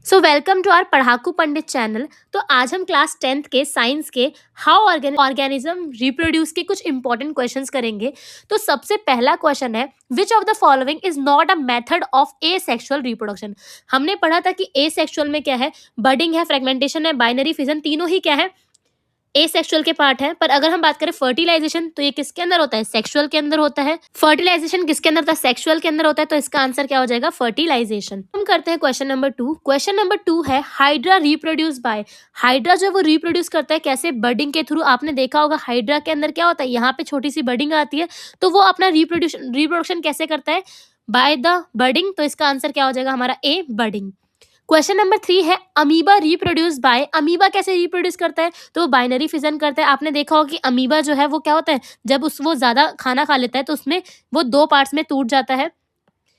So welcome to our Padhaku Pandit channel. तो आज हम क्लास 10th के साइंस के हाउ ऑर्गेनिज्म रिप्रोड्यूस के कुछ इंपॉर्टेंट क्वेश्चंस करेंगे। तो सबसे पहला क्वेश्चन है, which of the following is not a method of asexual reproduction. हमने पढ़ा था कि एसेक्सुअल में क्या है, बडिंग है, फ्रेगमेंटेशन है, बाइनरी फिजन, तीनों ही क्या है, एसेक्सुअल के पार्ट है। पर अगर हम बात करें फर्टिलाइजेशन, तो ये किसके अंदर होता है, सेक्सुअल के अंदर होता है। फर्टिलाइजेशन किसके अंदर होता है, सेक्सुअल के अंदर होता है। तो इसका आंसर क्या हो जाएगा, फर्टिलाइजेशन। हम करते हैं क्वेश्चन नंबर 2। क्वेश्चन नंबर 2 है, हाइड्रा रिप्रोड्यूस बाय। हाइड्रा जो वो रिप्रोड्यूस करता है कैसे, बडिंग के थ्रू। आपने देखा होगा हाइड्रा के अंदर क्या होता है, यहाँ पे छोटी सी बडिंग आती है, तो वो अपना रिप्रोडक्शन कैसे करता है, बाय द बडिंग। तो इसका आंसर क्या हो जाएगा हमारा, ए, बडिंग। क्वेश्चन नंबर 3 है, अमीबा रिप्रोड्यूस बाय। अमीबा कैसे रिप्रोड्यूस करता है, तो वो बाइनरी फिजन करता है। आपने देखा होगा कि अमीबा जो है वो क्या होता है, जब वो ज्यादा खाना खा लेता है तो उसमें वो दो पार्ट्स में टूट जाता है,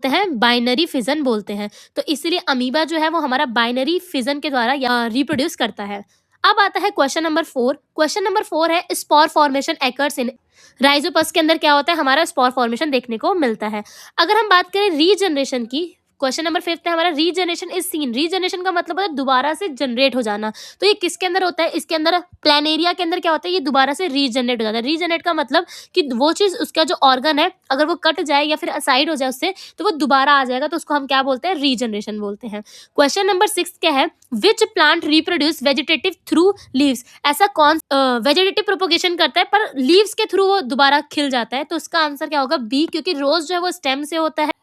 बाइनरी फिजन बोलते हैं। तो इसलिए अमीबा जो है वो हमारा बाइनरी फिजन के द्वारा रिप्रोड्यूस करता है। अब आता है क्वेश्चन नंबर 4। क्वेश्चन नंबर 4 है, स्पोर फॉर्मेशन एकर्स इन। राइजोपस के अंदर क्या होता है, हमारा स्पोर फॉर्मेशन देखने को मिलता है। अगर हम बात करें रीजनरेशन की, क्वेश्चन नंबर 5 है हमारा, रीजनरेशन इज सीन। रीजनरेशन का मतलब होता है दोबारा से जनरेट हो जाना। तो ये किसके अंदर होता है, इसके अंदर प्लानेरिया के अंदर क्या होता है, ये दोबारा से रीजनरेट हो जाता है। रीजनरेट का मतलब कि वो चीज, उसका जो ऑर्गन है, अगर वो कट जाए या फिर असाइड हो जाए उससे, तो वो दोबारा आ जाएगा। तो उसको हम क्या बोलते हैं, रीजनरेशन बोलते हैं। क्वेश्चन नंबर 6 क्या है, which plant reproduce vegetative through leaves. ऐसा कौन वेजिटेटिव प्रोपोगेशन करता है पर लीव्स के थ्रू वो दोबारा खिल जाता है। तो इसका आंसर क्या होगा, बी, क्योंकि रोज जो है वो स्टेम से होता है।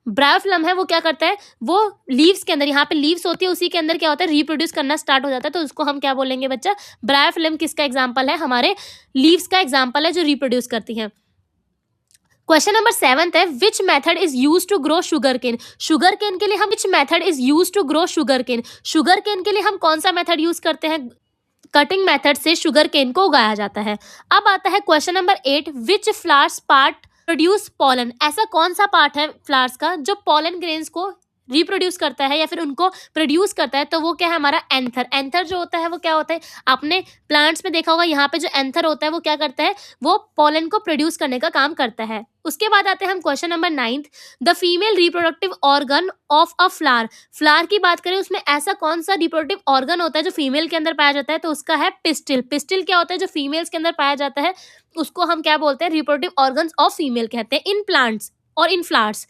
ब्रायोफ्लम है वो क्या करता है, वो लीव्स के अंदर, यहाँ पे लीव्स होती है, उसी के अंदर क्या होता है, रिप्रोड्यूस करना स्टार्ट हो जाता है। तो उसको हम क्या बोलेंगे बच्चा, ब्रायोफ्लम किसका एग्जांपल है, हमारे लीव्स का एग्जांपल है जो रिप्रोड्यूस करती हैं। क्वेश्चन नंबर 7 है, which method is use to grow sugar cane. Sugar cane के लिए हम which method is use to grow sugar cane. Sugar cane के लिए हम कौन सा मेथड यूज करते हैं, कटिंग मेथड से शुगर केन को उगाया जाता है। अब आता है question number 8, which flowers part produce pollen. ऐसा कौन सा पार्ट है फ्लावर्स का जो पॉलन ग्रेन्स को रिप्रोड्यूस करता है या फिर उनको प्रोड्यूस करता है। तो वो क्या है हमारा, एंथर। एंथर जो होता है वो क्या होता है, आपने प्लांट्स में देखा होगा, यहाँ पे जो एंथर होता है वो क्या करता है, वो पॉलन को प्रोड्यूस करने का काम करता है। उसके बाद आते हैं हम question number 9, the female reproductive organ of a flower. Flower की बात करें, उसमें ऐसा कौन सा रिप्रोडक्टिव ऑर्गन होता है जो फीमेल के अंदर पाया जाता है। तो उसका है पिस्टिल। पिस्टिल क्या होता है, जो फीमेल्स के अंदर पाया जाता है, उसको हम क्या बोलते हैं, रिप्रोडक्टिव ऑर्गन्स ऑफ फीमेल कहते हैं, इन प्लांट्स और इन फ्लावर्स।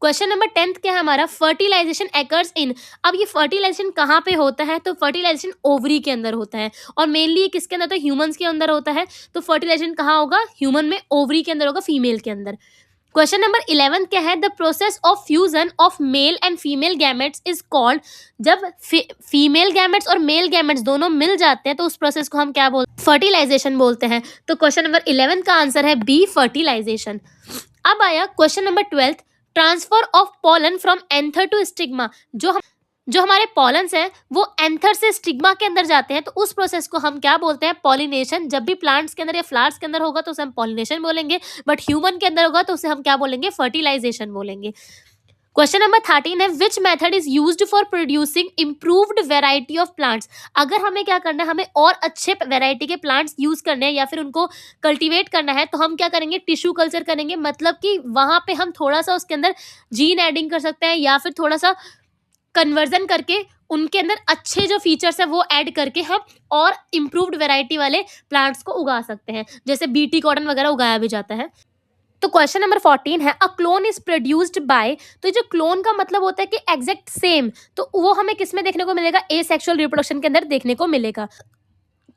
क्वेश्चन नंबर 10 क्या है हमारा, फर्टिलाइजेशन एकर्स इन। अब ये फर्टिलाइजेशन कहाँ पे होता है, तो फर्टिलाइजेशन ओवरी के अंदर होता है, और मेनली किसके अंदर, तो ह्यूमंस के अंदर होता है। तो फर्टिलाइजेशन कहाँ होगा, ह्यूमन में, ओवरी के अंदर होगा, फीमेल के अंदर। क्वेश्चन नंबर 11 क्या है, the process of fusion of male and female gametes is called. जब फीमेल गैमेट्स और मेल गैमेट्स दोनों मिल जाते हैं तो उस प्रोसेस को हम क्या बोलते हैं, फर्टिलाइजेशन बोलते हैं। तो क्वेश्चन नंबर 11 का आंसर है बी, फर्टिलाइजेशन। अब आया question number 12, transfer of pollen from anther to stigma. जो हमारे पॉलन्स हैं वो एंथर से स्टिग्मा के अंदर जाते हैं, तो उस प्रोसेस को हम क्या बोलते हैं, पॉलिनेशन। जब भी प्लांट्स के अंदर या फ्लावर्स के अंदर होगा तो उसे हम पॉलिनेशन बोलेंगे, बट ह्यूमन के अंदर होगा तो उसे हम क्या बोलेंगे, फर्टिलाइजेशन बोलेंगे। क्वेश्चन नंबर 13 है, which method is used for producing improved variety of plants. अगर हमें क्या करना है, हमें और अच्छे वेराइटी के प्लांट्स यूज करने हैं या फिर उनको कल्टीवेट करना है, तो हम क्या करेंगे, टिश्यू कल्चर करेंगे। मतलब कि वहां पे हम थोड़ा सा उसके अंदर जीन एडिंग कर सकते हैं या फिर थोड़ा सा कन्वर्जन करके उनके अंदर अच्छे जो फीचर्स है वो ऐड करके हम और इम्प्रूव्ड वेराइटी वाले प्लांट्स को उगा सकते हैं, जैसे बीटी कॉटन वगैरह उगाया भी जाता है। तो क्वेश्चन नंबर 14 है, अ क्लोन इज प्रोड्यूस्ड बाय। तो जो क्लोन का मतलब होता है कि एग्जैक्ट सेम, तो वो हमें किस में देखने को मिलेगा, एसेक्सुअल रिप्रोडक्शन के अंदर देखने को मिलेगा।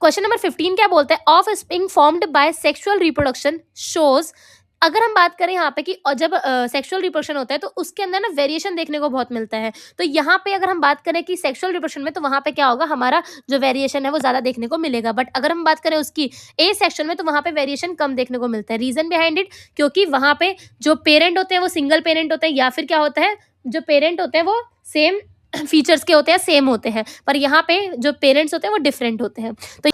क्वेश्चन नंबर 15 क्या बोलता है, of spring formed by sexual reproduction shows. अगर हम बात करें यहाँ पे कि और जब सेक्सुअल रिप्रोडक्शन होता है तो उसके अंदर ना वेरिएशन देखने को बहुत मिलता है। तो यहाँ पे अगर हम बात करें कि सेक्सुअल रिप्रोडक्शन में, तो वहाँ पे क्या होगा, हमारा जो वेरिएशन है वो ज़्यादा देखने को मिलेगा। बट अगर हम बात करें उसकी ए सेक्शन में, तो वहाँ पे वेरिएशन कम देखने को मिलता है। रीज़न बिहाइंड इट, क्योंकि वहाँ पे जो पेरेंट होते हैं वो सिंगल पेरेंट होते हैं, या फिर क्या होता है, जो पेरेंट होते हैं वो सेम फीचर्स के होते हैं, सेम होते हैं, पर यहाँ पे जो पेरेंट्स होते हैं वो डिफरेंट होते हैं। तो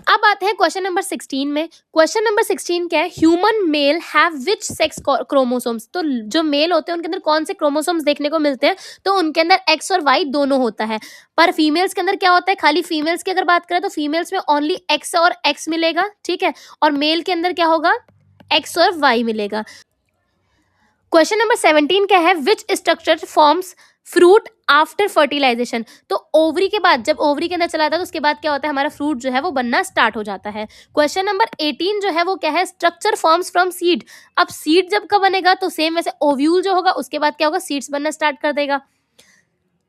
अब आते हैं क्वेश्चन नंबर 16 में। क्वेश्चन नंबर 16 क्या है, human male have which sex chromosomes. तो जो मेल होते हैं उनके अंदर कौन से क्रोमोसोम्स देखने को मिलते हैं, तो उनके अंदर एक्स और वाई दोनों होता है। पर फीमेल्स के अंदर क्या होता है, खाली फीमेल्स की अगर बात करें तो फीमेल्स में ओनली एक्स और एक्स मिलेगा, ठीक है, और मेल के अंदर क्या होगा, एक्स और वाई मिलेगा। क्वेश्चन नंबर 17 क्या है, which structure forms fruit after fertilisation, तो ओवरी के बाद, जब ओवरी के अंदर चला जाता है तो उसके बाद क्या होता है, हमारा फ्रूट जो है वो बनना स्टार्ट हो जाता है। क्वेश्चन नंबर 18 जो है वो क्या है, स्ट्रक्चर फॉर्म्स फ्रॉम सीड। अब सीड जब कब बनेगा, तो सेम वैसे ओव्यूल जो होगा उसके बाद क्या होगा, सीड्स बनना स्टार्ट कर देगा।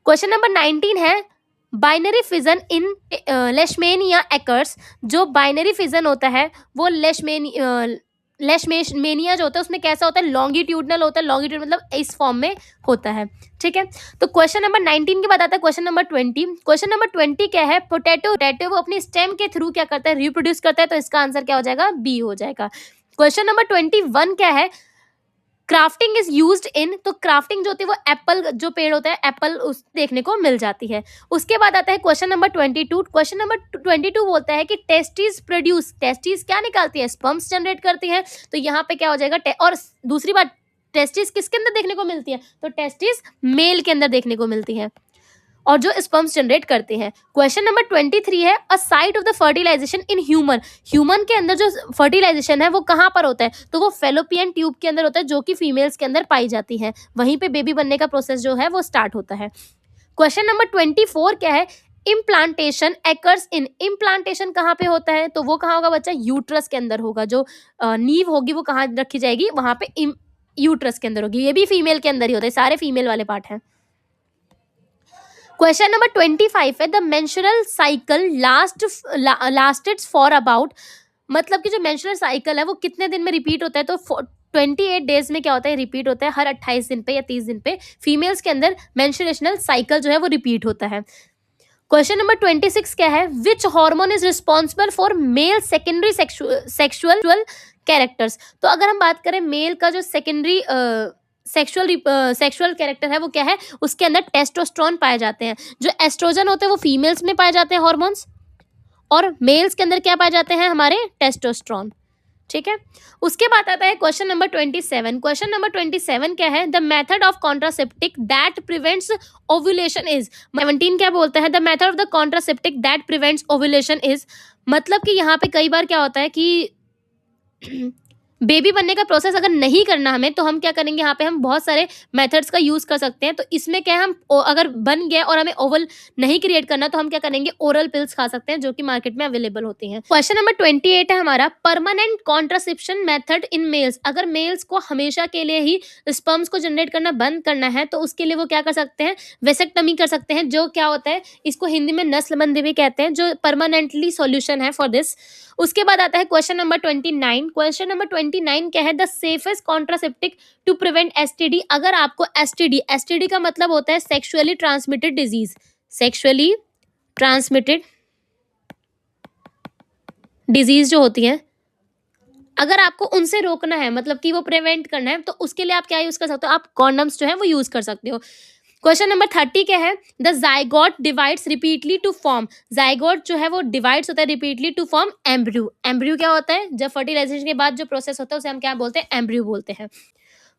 क्वेश्चन नंबर 19 है, बाइनरी फिजन इन लेशमेनिया एकर्स। जो बाइनरी फिजन होता है वो लेशमेनिया जो होता है उसमें कैसा होता है, लॉन्गिट्यूडनल होता है। लॉन्गिट्यूड मतलब इस फॉर्म में होता है, ठीक है। तो क्वेश्चन नंबर 19 के बाद आता है क्वेश्चन नंबर 20। क्वेश्चन नंबर 20 क्या है, पोटैटो वो अपनी स्टेम के थ्रू क्या करता है, रिप्रोड्यूस करता है, तो इसका आंसर क्या हो जाएगा, बी हो जाएगा। क्वेश्चन नंबर 21 क्या है, क्राफ्टिंग इज यूज्ड इन। तो क्राफ्टिंग जो होती है वो एप्पल जो पेड़ होता है, एप्पल उस देखने को मिल जाती है। उसके बाद आता है क्वेश्चन नंबर 22। क्वेश्चन नंबर 22 बोलता है कि टेस्टिस प्रोड्यूस, टेस्टिस क्या निकालती है, स्पर्म्स जनरेट करती है। तो यहाँ पे क्या हो जाएगा, और दूसरी बात, टेस्टिस किसके अंदर देखने को मिलती है, तो टेस्टिस मेल के अंदर देखने को मिलती है, और जो स्पर्म्स जनरेट करते हैं। क्वेश्चन नंबर 23 है, a site of the fertilization in human. Human के अंदर जो फर्टिलाइजेशन है वो कहाँ पर होता है, तो वो फेलोपियन ट्यूब के अंदर होता है, जो कि फीमेल्स के अंदर पाई जाती है। वहीं पे बेबी बनने का प्रोसेस जो है वो स्टार्ट होता है। क्वेश्चन नंबर 24 क्या है, इम्प्लांटेशन एकर्स इन। इम्प्लांटेशन कहाँ पे होता है, तो वो कहाँ होगा बच्चा, यूट्रस के अंदर होगा। जो नींव होगी वो कहाँ रखी जाएगी, वहां पे यूट्रस के अंदर होगी। ये भी फीमेल के अंदर ही होता है, सारे फीमेल वाले पार्ट हैं। क्वेश्चन नंबर 25 है, the menstrual cycle lasted for about. मतलब कि जो मेंस्ट्रुअल साइकिल है वो कितने दिन में रिपीट होता है, तो 28 डेज में क्या होता है, रिपीट होता है। हर 28 दिन पे या 30 दिन पे फीमेल्स के अंदर मेंस्ट्रुएशनल साइकिल जो है वो रिपीट होता है। क्वेश्चन नंबर 26 क्या है, which hormone is responsible for male secondary sexual characters. तो अगर हम बात करें मेल का जो सेकेंडरी सेक्सुअल कैरेक्टर है वो क्या है, उसके अंदर टेस्टोस्टेरोन पाए जाते हैं। जो एस्ट्रोजन होते हैं वो फीमेल्स में पाए जाते हैं हॉर्मोन्स, और मेल्स के अंदर क्या पाए जाते हैं, हमारे टेस्टोस्टेरोन, ठीक है। उसके बाद आता है क्वेश्चन नंबर 27। क्वेश्चन नंबर 27 क्या है, the method of contraceptive that prevents ovulation is. 17 क्या बोलता है, the method of the contraceptive that prevents ovulation is. मतलब कि यहाँ पे कई बार क्या होता है कि बेबी बनने का प्रोसेस अगर नहीं करना हमें, तो हम क्या करेंगे, यहाँ पे हम बहुत सारे मेथड्स का यूज कर सकते हैं। तो इसमें क्या है, हम अगर बन गया और हमें ओवल नहीं क्रिएट करना, तो हम क्या करेंगे, ओरल पिल्स खा सकते हैं, जो कि मार्केट में अवेलेबल होती हैं। क्वेश्चन नंबर 28 है हमारा, permanent contraception method in males. अगर मेल्स को हमेशा के लिए ही स्पर्म्स को जनरेट करना बंद करना है, तो उसके लिए वो क्या कर सकते हैं, वेसेक्टमी कर सकते हैं। जो क्या होता है, इसको हिंदी में नस्लबंदी भी कहते हैं, जो परमानेंटली सॉल्यूशन है फॉर दिस। उसके बाद आता है क्वेश्चन नंबर 29। क्वेश्चन नंबर 29 क्या है, the safest contraceptive to prevent STD. अगर आपको एसटीडी का मतलब होता है sexually transmitted disease, sexually transmitted disease जो होती है, अगर आपको उनसे रोकना है, मतलब कि वो प्रिवेंट करना है, तो उसके लिए आप क्या यूज कर सकते हो, आप कॉन्डम्स जो है वो यूज कर सकते हो। क्वेश्चन नंबर 30 क्या है, the zygote divides repeatedly to form. Zygote जो है वो डिवाइड्स होता है repeatedly to form embryo. Embryo क्या होता है, जब फर्टिलाइजेशन के बाद जो प्रोसेस होता है उसे हम क्या बोलते हैं, एम्ब्रियो बोलते हैं।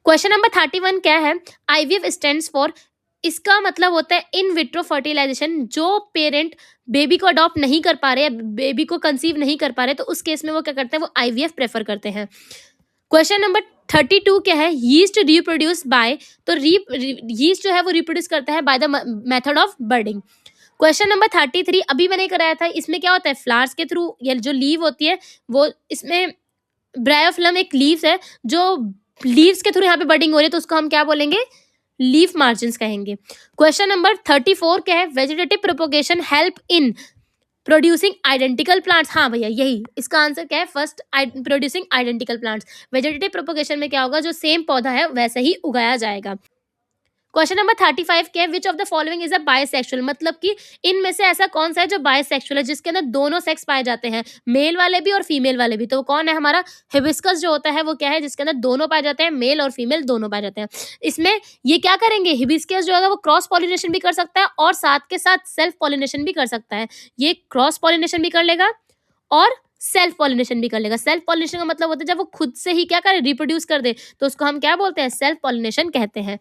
क्वेश्चन नंबर 31 क्या है, आईवीएफ स्टैंड्स फॉर। इसका मतलब होता है इन विट्रो फर्टिलाइजेशन। जो पेरेंट बेबी को अडॉप्ट नहीं कर पा रहे या बेबी को कंसीव नहीं कर पा रहे, तो उस केस में वो क्या करते हैं, वो आईवीएफ प्रेफर करते हैं। क्वेश्चन नंबर 32 क्या है, यीस्ट रिप्रोड्यूस बाय। तो यीस्ट जो है वो रिप्रोड्यूस करता है by the method of budding. Question number 33 अभी मैंने कराया था, इसमें क्या होता है, फ्लावर्स के थ्रू, या जो लीव होती है वो, इसमें ब्रायोफ्लम एक लीव्स है, जो लीव्स के थ्रू यहाँ पे बर्डिंग हो रही है, तो उसको हम क्या बोलेंगे, लीफ मार्जिन्स कहेंगे। क्वेश्चन नंबर 34 क्या है, vegetative propagation help in producing identical plants. हाँ भैया, यही इसका आंसर क्या है, first producing identical plants. Vegetative propagation में क्या होगा, जो सेम पौधा है वैसे ही उगाया जाएगा। क्वेश्चन नंबर 35 क्या है, which of the following is a bisexual. मतलब कि इनमें से ऐसा कौन सा है जो बायसेक्सुअल है, जिसके अंदर दोनों सेक्स पाए जाते हैं, मेल वाले भी और फीमेल वाले भी। तो वो कौन है, हमारा हिबिस्कस जो होता है वो क्या है, जिसके अंदर दोनों पाए जाते हैं, मेल और फीमेल दोनों पाए जाते हैं। इसमें ये क्या करेंगे, हिबिस्कस जो है वो क्रॉस पॉलिनेशन भी कर सकता है और साथ के साथ सेल्फ पॉलिनेशन भी कर सकता है। ये क्रॉस पॉलिनेशन भी कर लेगा और सेल्फ पॉलिनेशन भी कर लेगा। सेल्फ पॉलिनेशन का मतलब होता है जब वो खुद से ही क्या करे, रिप्रोड्यूस कर दे, तो उसको हम क्या बोलते हैं, सेल्फ पॉलिनेशन कहते हैं।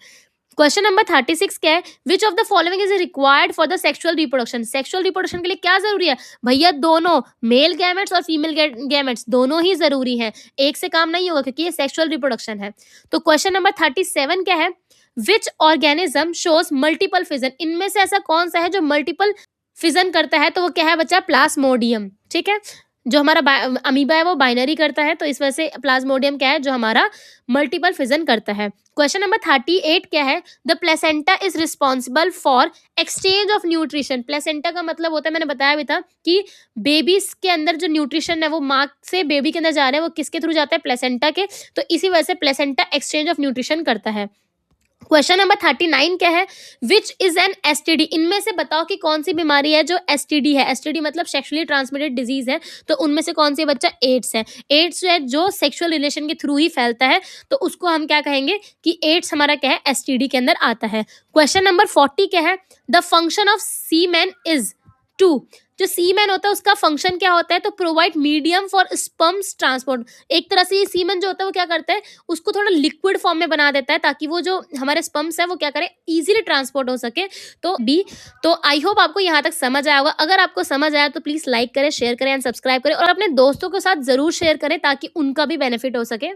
क्वेश्चन नंबर 36 क्या है, which of the following is required for the sexual reproduction. Sexual reproduction के लिए क्या जरूरी है भैया, दोनों मेल गैमेट्स और फीमेल गैमेट्स दोनों ही जरूरी हैं, एक से काम नहीं होगा, क्योंकि ये सेक्सुअल रिप्रोडक्शन है। तो क्वेश्चन नंबर 37 क्या है, which organism shows multiple fission, इनमें से ऐसा कौन सा है जो मल्टीपल फिजन करता है? तो वो क्या है बच्चा? प्लाज्मोडियम। ठीक है, जो हमारा अमीबा है वो बाइनरी करता है, तो इस वजह से प्लाज्मोडियम क्या है? जो हमारा मल्टीपल फिजन करता है। क्वेश्चन नंबर 38 क्या है? The placenta is responsible for exchange of nutrition. Placenta का मतलब होता है, मैंने बताया भी था कि बेबीज के अंदर जो न्यूट्रिशन है वो माँ से बेबी के अंदर जा रहा है, वो किसके थ्रू जाता है? प्लेसेंटा के। तो इसी वजह से प्लेसेंटा एक्सचेंज ऑफ न्यूट्रिशन करता है। क्वेश्चन नंबर 39 क्या है? विच इज एन एसटीडी, इनमें से बताओ कि कौन सी बीमारी है जो एसटीडी है? एसटीडी मतलब सेक्सुअली ट्रांसमिटेड डिजीज है, तो उनमें से कौन सी बच्चा? एड्स है। एड्स जो है जो सेक्सुअल रिलेशन के थ्रू ही फैलता है, तो उसको हम क्या कहेंगे कि एड्स हमारा क्या है? एसटीडी के अंदर आता है। क्वेश्चन नंबर 40 क्या है? The function of semen is to, जो सीमेन होता है उसका फंक्शन क्या होता है? तो provide medium for sperms transport. एक तरह से ये सीमेन जो होता है वो क्या करता है? उसको थोड़ा लिक्विड फॉर्म में बना देता है, ताकि वो जो हमारे स्पर्म्स है वो क्या करे? इजीली ट्रांसपोर्ट हो सके। तो बी। तो आई होप आपको यहाँ तक समझ आया होगा। अगर आपको समझ आया तो प्लीज लाइक करें, शेयर करें एंड सब्सक्राइब करें, और अपने दोस्तों के साथ जरूर शेयर करें ताकि उनका भी बेनिफिट हो सके।